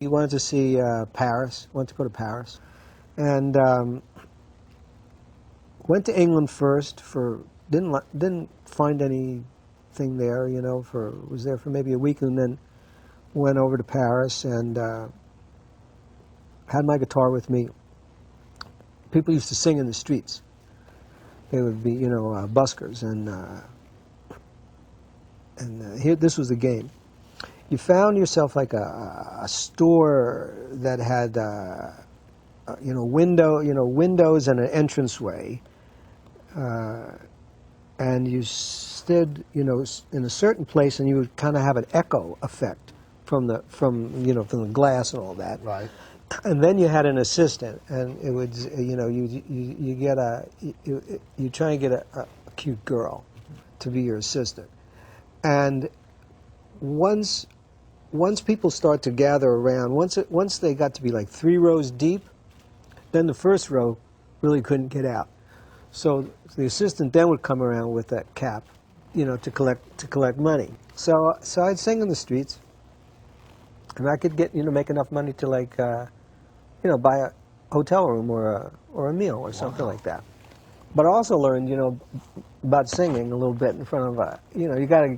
He wanted to see Paris, wanted to go to Paris, and went to England first for, didn't find anything there, you know, was there for maybe a week, and then went over to Paris and had my guitar with me. People used to sing in the streets. They would be, you know, buskers, and here, this was the game. You found yourself like a store that had, windows and an entranceway, and you stood, you know, in a certain place, and you would kind of have an echo effect from the glass and all that. Right. And then you had an assistant, and it would, you know, you try and get a cute girl to be your assistant, and once people start to gather around, once they got to be like 3 rows deep, then the first row really couldn't get out. So the assistant then would come around with that cap, you know, to collect money. So I'd sing in the streets, and I could get, you know, make enough money to like, buy a hotel room or a meal or something like that. But I also learned, you know, about singing a little bit in front of you got to.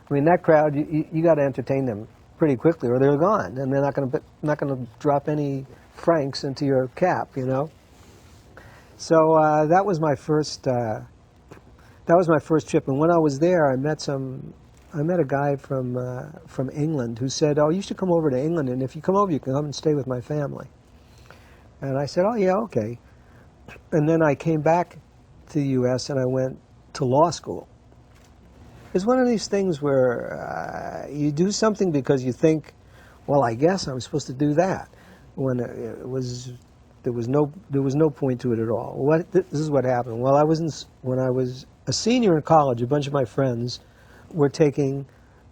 I mean, that crowd, you got to entertain them pretty quickly, or they're gone, and they're not going to drop any francs into your cap, you know. So that was my first trip, and when I was there, I met a guy from England who said, "Oh, you should come over to England, and if you come over, you can come and stay with my family." And I said, "Oh yeah, okay." And then I came back to the U.S. and I went to law school. It's one of these things where you do something because you think, well, I guess I'm supposed to do that, when there was no point to it at all. This is what happened. Well, when I was a senior in college, a bunch of my friends were taking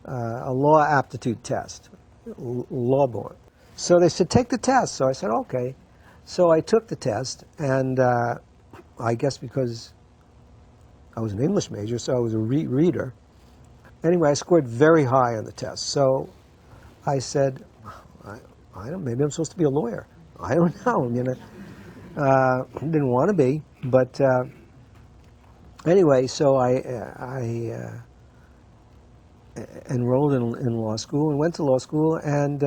a law aptitude test, law board. So they said, take the test. So I said, okay. So I took the test, and I guess because I was an English major, so I was a reader. Anyway, I scored very high on the test. So I said, I don't. Maybe I'm supposed to be a lawyer. I don't know. You know, didn't want to be, but anyway. So I enrolled in law school and went to law school. And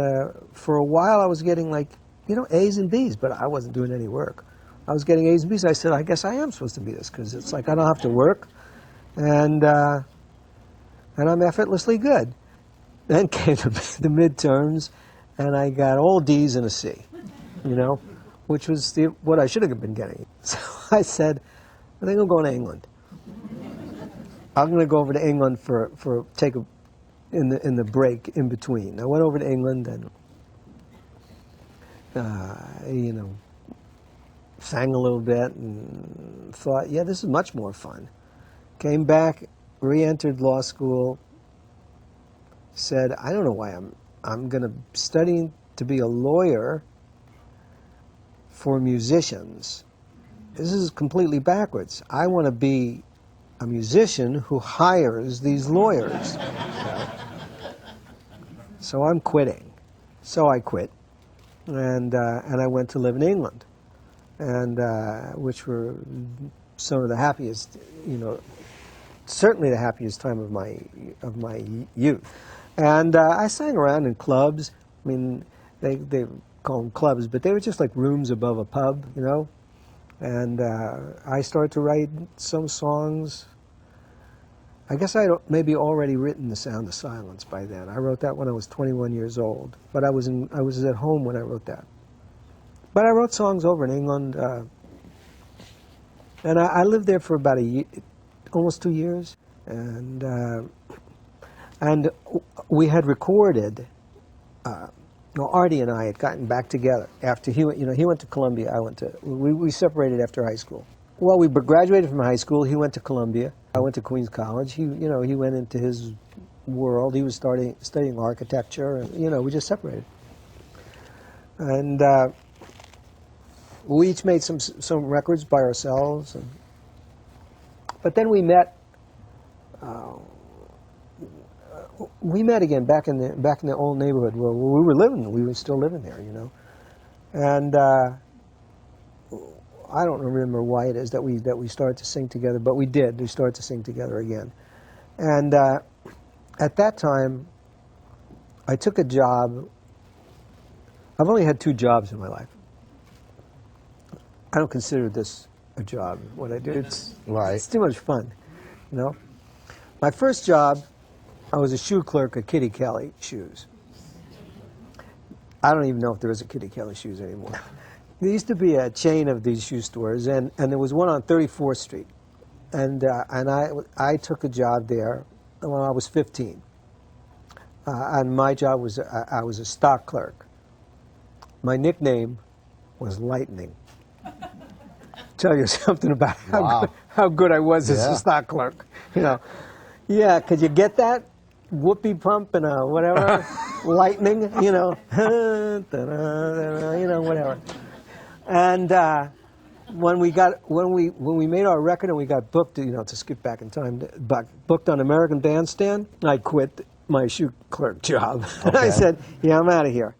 for a while, I was getting like, you know, A's and B's, but I wasn't doing any work. I was getting A's and B's. I said, I guess I am supposed to be this, because it's like I don't have to work, and I'm effortlessly good. Then came the midterms, and I got all D's and a C, you know, which was what I should have been getting. So I said, I think I'm going to England. I'm going to go over to England in the break in between. I went over to England and sang a little bit and thought, yeah, this is much more fun. Came back, re-entered law school, said, I don't know why I'm going to study to be a lawyer for musicians. This is completely backwards. I want to be a musician who hires these lawyers. So I'm quitting. So I quit, and I went to live in England, and which were some of the happiest, you know, certainly the happiest time of my youth. And I sang around in clubs. I mean, they call them clubs, but they were just like rooms above a pub, you know. And I started to write some songs. I guess I had maybe already written The Sound of Silence by then. I wrote that when I was 21 years old, but I was at home when I wrote that. But I wrote songs over in England, and I lived there for about almost 2 years, and we had recorded. Artie and I had gotten back together after he went to Columbia. We separated after high school. Well, we graduated from high school. He went to Columbia. I went to Queens College. He went into his world. He was studying architecture, and we just separated. And we each made some records by ourselves. But then we met we met again back in the old neighborhood where we were living. We were still living there, you know. And I don't remember why it is that we started to sing together, but we did. We started to sing together again. And at that time, I took a job. I've only had 2 jobs in my life. I don't consider this a job. What I do, it's too much fun, you know. My first job, I was a shoe clerk at Kitty Kelly Shoes. I don't even know if there is a Kitty Kelly Shoes anymore. There used to be a chain of these shoe stores, and there was one on 34th Street. And I took a job there when I was 15. And my job was, I was a stock clerk. My nickname was Lightning. Tell you something about how good I was as a stock clerk. You know, yeah, could you get that? Whoopee pump and a whatever, lightning, you know, whatever. And when we made our record and we got booked, you know, to skip back in time, booked on American Bandstand, I quit my shoe clerk job. Okay. I said, yeah, I'm out of here.